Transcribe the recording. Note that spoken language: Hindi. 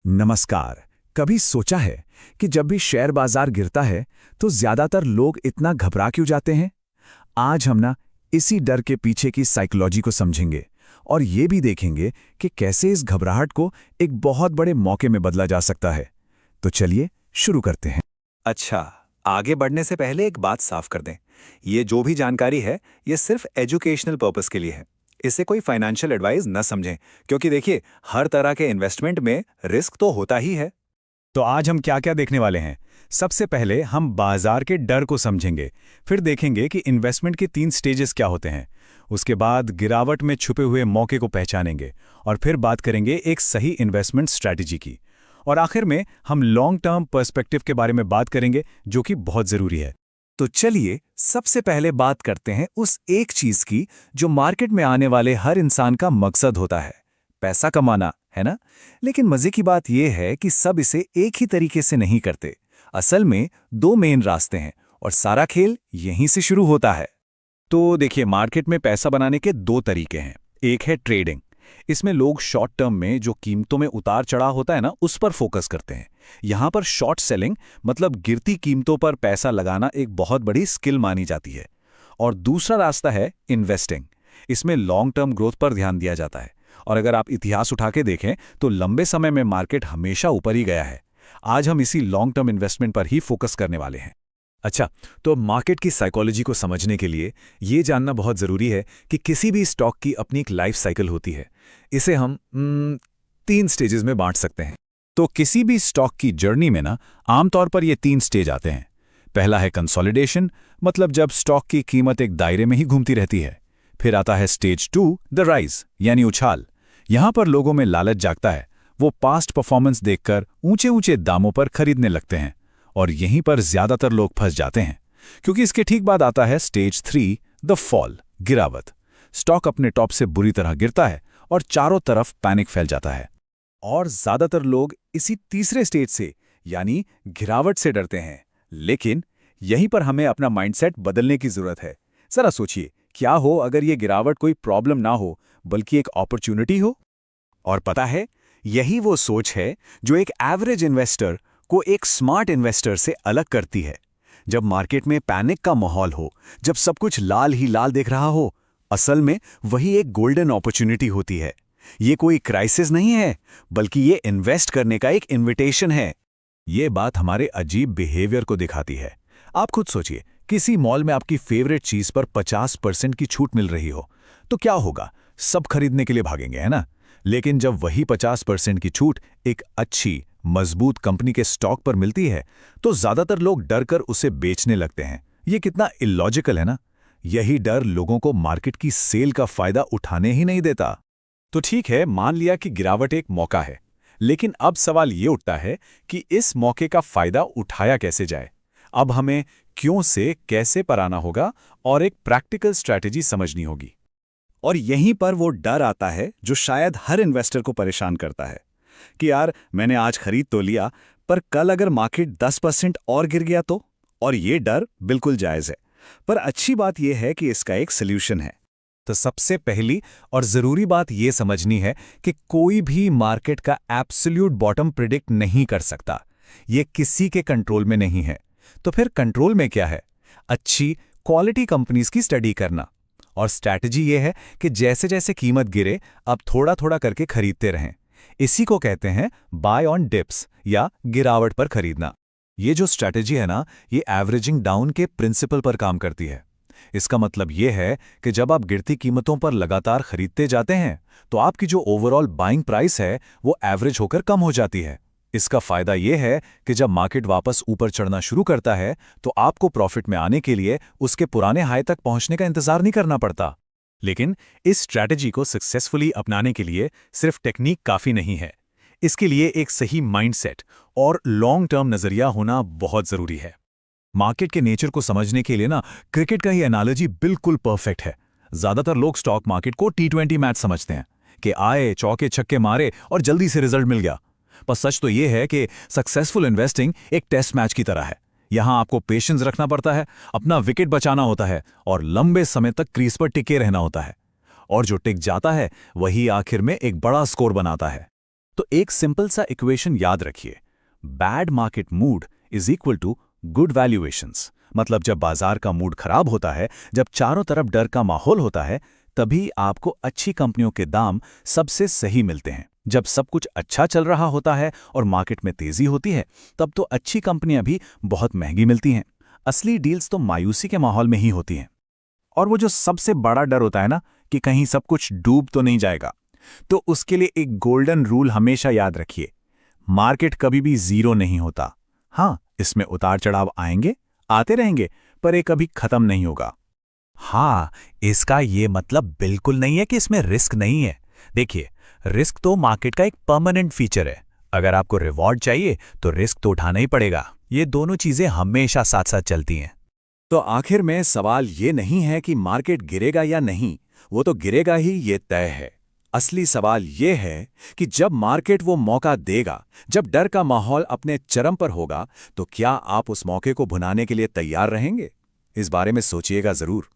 नमस्कार। कभी सोचा है कि जब भी शेयर बाजार गिरता है तो ज्यादातर लोग इतना घबरा क्यों जाते हैं? आज हम ना इसी डर के पीछे की साइकोलॉजी को समझेंगे और ये भी देखेंगे कि कैसे इस घबराहट को एक बहुत बड़े मौके में बदला जा सकता है। तो चलिए शुरू करते हैं। अच्छा, आगे बढ़ने से पहले एक बात साफ कर दें। ये जो भी जानकारी है, ये सिर्फ एजुकेशनल पर्पस के लिए है। इसे कोई फाइनेंशियल एडवाइस न समझें, क्योंकि देखिए, हर तरह के इन्वेस्टमेंट में रिस्क तो होता ही है। तो आज हम क्या क्या देखने वाले हैं? सबसे पहले हम बाजार के डर को समझेंगे, फिर देखेंगे कि इन्वेस्टमेंट के 3 स्टेजेस क्या होते हैं। उसके बाद गिरावट में छुपे हुए मौके को पहचानेंगे और फिर बात करेंगे एक सही इन्वेस्टमेंट स्ट्रैटेजी की। और आखिर में हम लॉन्ग टर्म पर्सपेक्टिव के बारे में बात करेंगे, जो कि बहुत जरूरी है। तो चलिए सबसे पहले बात करते हैं उस एक चीज की जो मार्केट में आने वाले हर इंसान का मकसद होता है, पैसा कमाना, है ना? लेकिन मजे की बात यह है कि सब इसे एक ही तरीके से नहीं करते। असल में 2 मेन रास्ते हैं और सारा खेल यहीं से शुरू होता है। तो देखिए, मार्केट में पैसा बनाने के 2 तरीके हैं। एक है ट्रेडिंग। इसमें लोग शॉर्ट टर्म में जो कीमतों में उतार चढ़ाव होता है ना, उस पर फोकस करते हैं। यहां पर शॉर्ट सेलिंग मतलब गिरती कीमतों पर पैसा लगाना एक बहुत बड़ी स्किल मानी जाती है। और दूसरा रास्ता है इन्वेस्टिंग। इसमें लॉन्ग टर्म ग्रोथ पर ध्यान दिया जाता है। और अगर आप इतिहास उठा के देखें तो लंबे समय में मार्केट हमेशा ऊपर ही गया है। आज हम इसी लॉन्ग टर्म इन्वेस्टमेंट पर ही फोकस करने वाले हैं। अच्छा, तो मार्केट की साइकोलॉजी को समझने के लिए ये जानना बहुत ज़रूरी है कि किसी भी स्टॉक की अपनी एक लाइफ साइकिल होती है। इसे हम 3 स्टेजेस में बांट सकते हैं। तो किसी भी स्टॉक की जर्नी में ना आमतौर पर ये 3 स्टेज आते हैं। पहला है कंसोलिडेशन, मतलब जब स्टॉक की कीमत एक दायरे में ही घूमती रहती है। फिर आता है स्टेज 2, द राइज, यानी उछाल। यहां पर लोगों में लालच जागता है। वो पास्ट परफॉर्मेंस देखकर ऊंचे ऊंचे दामों पर खरीदने लगते हैं और यहीं पर ज्यादातर लोग फंस जाते हैं। क्योंकि इसके ठीक बाद आता है स्टेज 3, द फॉल, गिरावट। स्टॉक अपने टॉप से बुरी तरह गिरता है और चारों तरफ पैनिक फैल जाता है। और ज्यादातर लोग इसी तीसरे स्टेज से, यानी गिरावट से डरते हैं। लेकिन यहीं पर हमें अपना माइंडसेट बदलने की जरूरत है। जरा सोचिए, क्या हो अगर ये गिरावट कोई प्रॉब्लम ना हो बल्कि एक अपॉर्चुनिटी हो? और पता है, यही वो सोच है जो एक एवरेज इन्वेस्टर को एक स्मार्ट इन्वेस्टर से अलग करती है। जब मार्केट में पैनिक का माहौल हो, जब सब कुछ लाल ही लाल दिख रहा हो, असल में वही एक गोल्डन अपॉर्चुनिटी होती है। ये कोई क्राइसिस नहीं है, बल्कि ये इन्वेस्ट करने का एक इन्विटेशन है। ये बात हमारे अजीब बिहेवियर को दिखाती है। आप खुद सोचिए, किसी मॉल में आपकी फेवरेट चीज पर 50% की छूट मिल रही हो, तो क्या होगा? सब खरीदने के लिए भागेंगे, है ना? लेकिन जब वही 50% की छूट एक अच्छी मजबूत कंपनी के स्टॉक पर मिलती है, तो ज्यादातर लोग डर कर उसे बेचने लगते हैं। ये कितना इलॉजिकल है ना? यही डर लोगों को मार्केट की सेल का फायदा उठाने ही नहीं देता। तो ठीक है, मान लिया कि गिरावट एक मौका है, लेकिन अब सवाल ये उठता है कि इस मौके का फायदा उठाया कैसे जाए। अब हमें क्यों से कैसे पर आना होगा और एक प्रैक्टिकल स्ट्रैटेजी समझनी होगी। और यहीं पर वो डर आता है जो शायद हर इन्वेस्टर को परेशान करता है कि यार, मैंने आज खरीद तो लिया, पर कल अगर मार्केट 10% और गिर गया तो? और ये डर बिल्कुल जायज़ है, पर अच्छी बात यह है कि इसका एक सल्यूशन है। तो सबसे पहली और ज़रूरी बात यह समझनी है कि कोई भी मार्केट का एब्सोल्यूट बॉटम प्रिडिक्ट नहीं कर सकता। ये किसी के कंट्रोल में नहीं है। तो फिर कंट्रोल में क्या है? अच्छी क्वालिटी कंपनीज की स्टडी करना। और स्ट्रैटेजी ये है कि जैसे जैसे कीमत गिरे, अब थोड़ा थोड़ा करके खरीदते रहें। इसी को कहते हैं बाय ऑन डिप्स, या गिरावट पर खरीदना। ये जो स्ट्रैटेजी है ना, ये एवरेजिंग डाउन के प्रिंसिपल पर काम करती है। इसका मतलब ये है कि जब आप गिरती कीमतों पर लगातार खरीदते जाते हैं, तो आपकी जो ओवरऑल बाइंग प्राइस है वो एवरेज होकर कम हो जाती है। इसका फायदा यह है कि जब मार्केट वापस ऊपर चढ़ना शुरू करता है, तो आपको प्रॉफिट में आने के लिए उसके पुराने हाई तक पहुंचने का इंतजार नहीं करना पड़ता। लेकिन इस स्ट्रैटेजी को सक्सेसफुली अपनाने के लिए सिर्फ टेक्निक काफी नहीं है। इसके लिए एक सही माइंडसेट और लॉन्ग टर्म नजरिया होना बहुत जरूरी है। मार्केट के नेचर को समझने के लिए ना, क्रिकेट का ही एनालॉजी बिल्कुल परफेक्ट है। ज्यादातर लोग स्टॉक मार्केट को T20 मैच समझते हैं कि आए, चौके छक्के मारे और जल्दी से रिजल्ट मिल गया। पर सच तो यह है कि सक्सेसफुल इन्वेस्टिंग एक टेस्ट मैच की तरह है। यहां आपको पेशेंस रखना पड़ता है, अपना विकेट बचाना होता है और लंबे समय तक क्रीज पर टिके रहना होता है। और जो टिक जाता है वही आखिर में एक बड़ा स्कोर बनाता है। तो एक सिंपल सा इक्वेशन याद रखिए, bad market mood is equal to good valuations. मतलब जब बाजार का मूड खराब होता है, जब चारों तरफ डर का माहौल होता है, तभी आपको अच्छी कंपनियों के दाम सबसे सही मिलते हैं। जब सब कुछ अच्छा चल रहा होता है और मार्केट में तेजी होती है, तब तो अच्छी कंपनियां भी बहुत महंगी मिलती हैं। असली डील्स तो मायूसी के माहौल में ही होती हैं। और वो जो सबसे बड़ा डर होता है ना, कि कहीं सब कुछ डूब तो नहीं जाएगा, तो उसके लिए एक गोल्डन रूल हमेशा याद रखिए, मार्केट कभी भी जीरो नहीं होता। हाँ, इसमें उतार चढ़ाव आएंगे, आते रहेंगे, पर ये कभी खत्म नहीं होगा। हाँ, इसका ये मतलब बिल्कुल नहीं है कि इसमें रिस्क नहीं है। देखिए, रिस्क तो मार्केट का एक परमानेंट फीचर है। अगर आपको रिवॉर्ड चाहिए तो रिस्क तो उठाना ही पड़ेगा। ये दोनों चीजें हमेशा साथ साथ चलती हैं। तो आखिर में सवाल ये नहीं है कि मार्केट गिरेगा या नहीं, वो तो गिरेगा ही, ये तय है। असली सवाल ये है कि जब मार्केट वो मौका देगा, जब डर का माहौल अपने चरम पर होगा, तो क्या आप उस मौके को भुनाने के लिए तैयार रहेंगे? इस बारे में सोचिएगा जरूर।